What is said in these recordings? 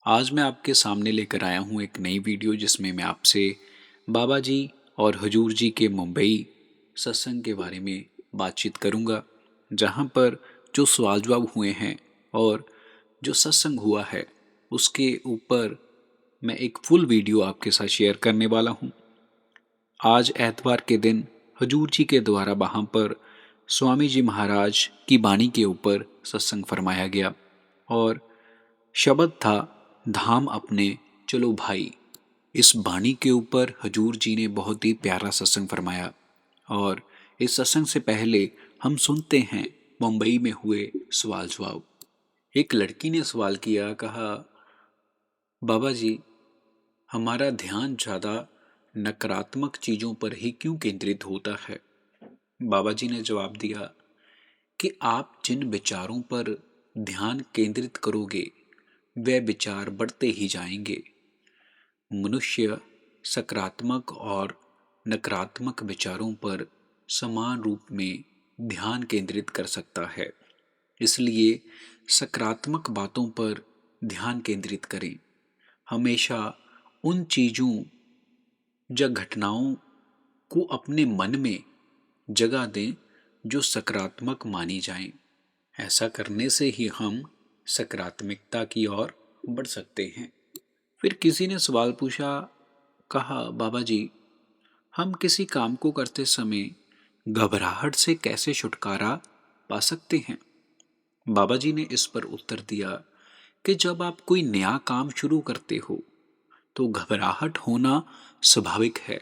आज मैं आपके सामने लेकर आया हूँ एक नई वीडियो जिसमें मैं आपसे बाबा जी और हुजूर जी के मुंबई सत्संग के बारे में बातचीत करूँगा। जहाँ पर जो सवाल जवाब हुए हैं और जो सत्संग हुआ है उसके ऊपर मैं एक फुल वीडियो आपके साथ शेयर करने वाला हूँ। आज एतवार के दिन हुजूर जी के द्वारा वहाँ पर स्वामी जी महाराज की बाणी के ऊपर सत्संग फरमाया गया और शब्द था धाम अपने चलो भाई। इस बाणी के ऊपर हजूर जी ने बहुत ही प्यारा सत्संग फरमाया और इस सत्संग से पहले हम सुनते हैं मुंबई में हुए सवाल जवाब। एक लड़की ने सवाल किया, कहा बाबा जी हमारा ध्यान ज़्यादा नकारात्मक चीज़ों पर ही क्यों केंद्रित होता है। बाबा जी ने जवाब दिया कि आप जिन विचारों पर ध्यान केंद्रित करोगे वे विचार बढ़ते ही जाएंगे। मनुष्य सकारात्मक और नकारात्मक विचारों पर समान रूप में ध्यान केंद्रित कर सकता है। इसलिए सकारात्मक बातों पर ध्यान केंद्रित करें। हमेशा उन चीज़ों या घटनाओं को अपने मन में जगह दें जो सकारात्मक मानी जाएं। ऐसा करने से ही हम सकारात्मकता की ओर बढ़ सकते हैं। फिर किसी ने सवाल पूछा, कहा बाबा जी हम किसी काम को करते समय घबराहट से कैसे छुटकारा पा सकते हैं। बाबा जी ने इस पर उत्तर दिया कि जब आप कोई नया काम शुरू करते हो तो घबराहट होना स्वाभाविक है,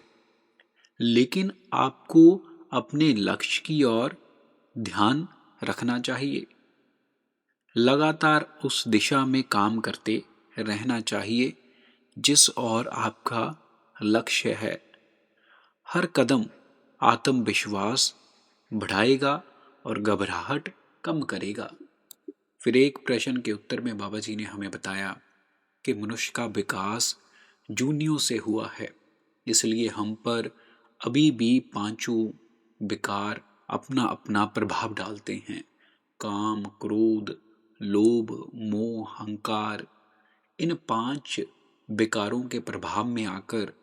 लेकिन आपको अपने लक्ष्य की ओर ध्यान रखना चाहिए। लगातार उस दिशा में काम करते रहना चाहिए जिस ओर आपका लक्ष्य है। हर कदम आत्मविश्वास बढ़ाएगा और घबराहट कम करेगा। फिर एक प्रश्न के उत्तर में बाबा जी ने हमें बताया कि मनुष्य का विकास जूनियों से हुआ है, इसलिए हम पर अभी भी पांचों विकार अपना अपना प्रभाव डालते हैं। काम, क्रोध, लोभ, मोह, अहंकार। इन पांच विकारों के प्रभाव में आकर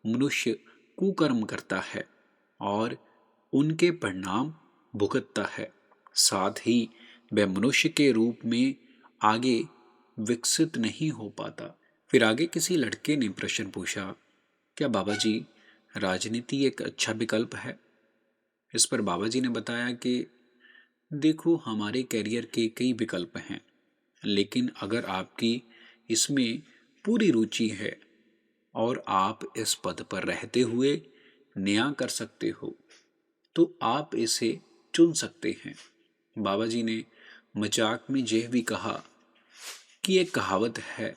मनुष्य कुकर्म करता है और उनके परिणाम भुगतता है। साथ ही वह मनुष्य के रूप में आगे विकसित नहीं हो पाता। फिर आगे किसी लड़के ने प्रश्न पूछा, क्या बाबा जी राजनीति एक अच्छा विकल्प है। इस पर बाबा जी ने बताया कि देखो हमारे करियर के कई विकल्प हैं, लेकिन अगर आपकी इसमें पूरी रुचि है और आप इस पद पर रहते हुए नया कर सकते हो तो आप इसे चुन सकते हैं। बाबा जी ने मजाक में यह भी कहा कि एक कहावत है,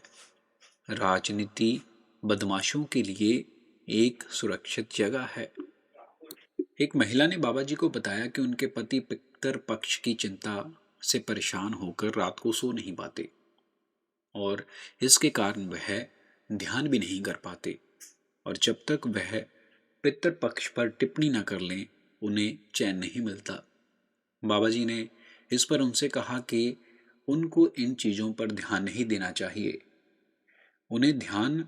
राजनीति बदमाशों के लिए एक सुरक्षित जगह है। एक महिला ने बाबा जी को बताया कि उनके पति पितर पक्ष की चिंता से परेशान होकर रात को सो नहीं पाते और इसके कारण वह ध्यान भी नहीं कर पाते, और जब तक वह पितर पक्ष पर टिप्पणी न कर लें उन्हें चैन नहीं मिलता। बाबा जी ने इस पर उनसे कहा कि उनको इन चीज़ों पर ध्यान नहीं देना चाहिए। उन्हें ध्यान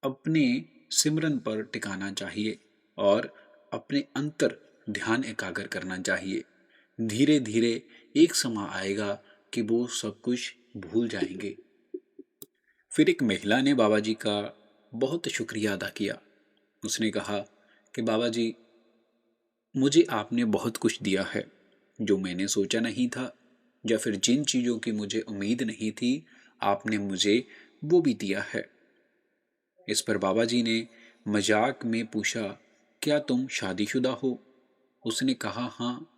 अपने सिमरन पर टिकाना चाहिए और अपने अंतर ध्यान एकाग्र करना चाहिए। धीरे धीरे एक समय आएगा कि वो सब कुछ भूल जाएंगे। फिर एक महिला ने बाबा जी का बहुत शुक्रिया अदा किया। उसने कहा कि बाबा जी मुझे आपने बहुत कुछ दिया है जो मैंने सोचा नहीं था, या फिर जिन चीज़ों की मुझे उम्मीद नहीं थी आपने मुझे वो भी दिया है। इस पर बाबा जी ने मजाक में पूछा, क्या तुम शादीशुदा हो। उसने कहा हाँ।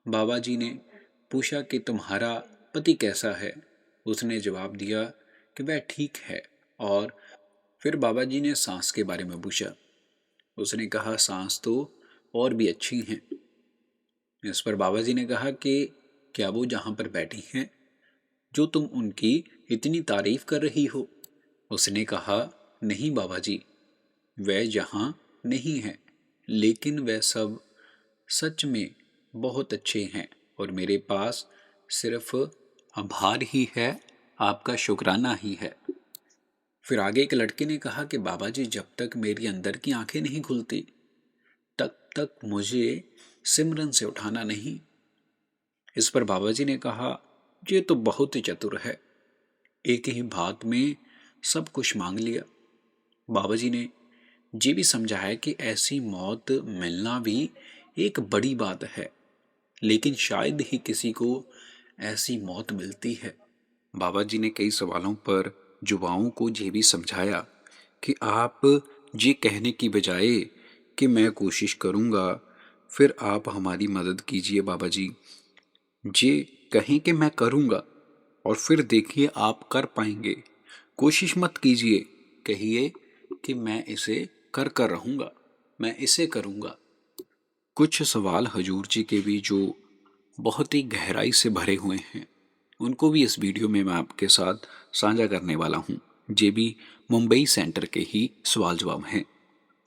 बाबा जी ने पूछा कि तुम्हारा पति कैसा है। उसने जवाब दिया कि वह ठीक है। और फिर बाबा जी ने सांस के बारे में पूछा। उसने कहा सांस तो और भी अच्छी हैं। इस पर बाबा जी ने कहा कि क्या वो जहाँ पर बैठी हैं जो तुम उनकी इतनी तारीफ कर रही हो। उसने कहा नहीं बाबा जी, वह यहाँ नहीं है, लेकिन वह सब सच में बहुत अच्छे हैं और मेरे पास सिर्फ आभार ही है, आपका शुक्राना ही है। फिर आगे एक लड़के ने कहा कि बाबा जी, जब तक मेरी अंदर की आंखें नहीं खुलती तब तक मुझे सिमरन से उठाना नहीं। इस पर बाबा जी ने कहा, ये तो बहुत ही चतुर है, एक ही बात में सब कुछ मांग लिया। बाबा जी ने ये भी समझाया कि ऐसी मौत मिलना भी एक बड़ी बात है, लेकिन शायद ही किसी को ऐसी मौत मिलती है। बाबा जी ने कई सवालों पर युवाओं को ये भी समझाया कि आप ये कहने की बजाय कि मैं कोशिश करूँगा, फिर आप हमारी मदद कीजिए बाबा जी, ये कहें कि मैं करूँगा और फिर देखिए आप कर पाएंगे। कोशिश मत कीजिए, कहिए कि मैं इसे कर कर रहूँगा, मैं इसे करूँगा। कुछ सवाल हजूर जी के भी जो बहुत ही गहराई से भरे हुए हैं, उनको भी इस वीडियो में मैं आपके साथ साझा करने वाला हूँ। ये भी मुंबई सेंटर के ही सवाल जवाब हैं।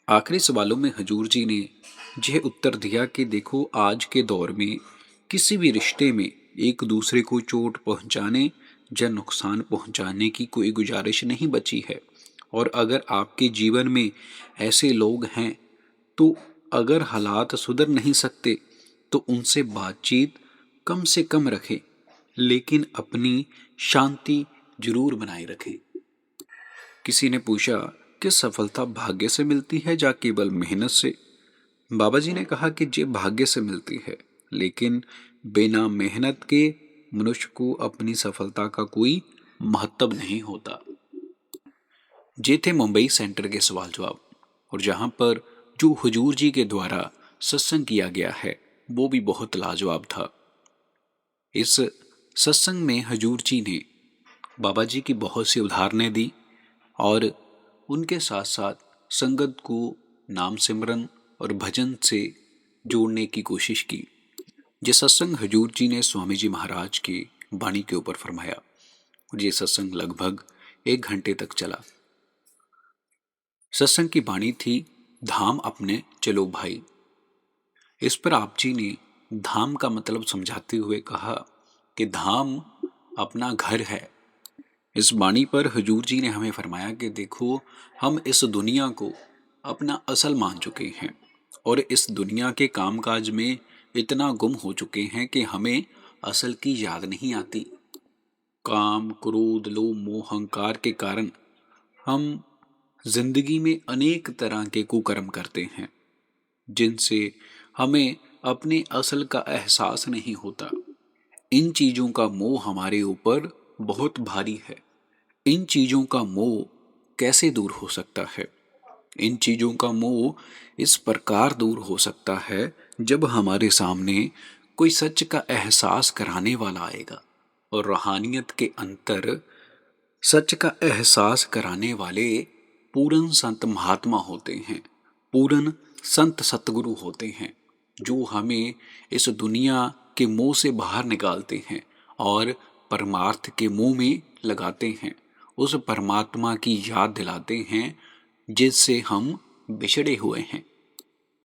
आखिरी सवालों में हजूर जी ने यह उत्तर दिया कि देखो, आज के दौर में किसी भी रिश्ते में एक दूसरे को चोट पहुंचाने या नुकसान पहुंचाने की कोई गुजारिश नहीं बची है। और अगर आपके जीवन में ऐसे लोग हैं तो अगर हालात सुधर नहीं सकते तो उनसे बातचीत कम से कम रखें, लेकिन अपनी शांति जरूर बनाए रखें। किसी ने पूछा कि सफलता भाग्य से मिलती है या केवल मेहनत से? बाबा जी ने कहा कि ये भाग्य से मिलती है, लेकिन बिना मेहनत के मनुष्य को अपनी सफलता का कोई महत्व नहीं होता। ये थे मुंबई सेंटर के सवाल जवाब, और जहाँ पर जो हुजूर जी के द्वारा सत्संग किया गया है वो भी बहुत लाजवाब था। इस सत्संग में हजूर जी ने बाबा जी की बहुत सी उदाहरणें दी और उनके साथ साथ संगत को नाम सिमरन और भजन से जोड़ने की कोशिश की। ये सत्संग हजूर जी ने स्वामी जी महाराज की वाणी के ऊपर फरमाया और ये सत्संग लगभग 1 घंटे तक चला। सत्संग की वाणी थी, धाम अपने चलो भाई। इस पर आप जी ने धाम का मतलब समझाते हुए कहा कि धाम अपना घर है। इस वाणी पर हजूर जी ने हमें फरमाया कि देखो, हम इस दुनिया को अपना असल मान चुके हैं और इस दुनिया के कामकाज में इतना गुम हो चुके हैं कि हमें असल की याद नहीं आती। काम, क्रोध, लोभ, मोह, अहंकार के कारण हम जिंदगी में अनेक तरह के कुकर्म करते हैं जिनसे हमें अपने असल का एहसास नहीं होता। इन चीजों का मोह हमारे ऊपर बहुत भारी है। इन चीजों का मोह कैसे दूर हो सकता है? इन चीजों का मोह इस प्रकार दूर हो सकता है जब हमारे सामने कोई सच का एहसास कराने वाला आएगा। और रूहानियत के अंतर सच का एहसास कराने वाले पूर्ण संत महात्मा होते हैं, पूर्ण संत सतगुरु होते हैं, जो हमें इस दुनिया के मोह से बाहर निकालते हैं और परमार्थ के मुंह में लगाते हैं। उस परमात्मा की याद दिलाते हैं जिससे हम बिछड़े हुए हैं।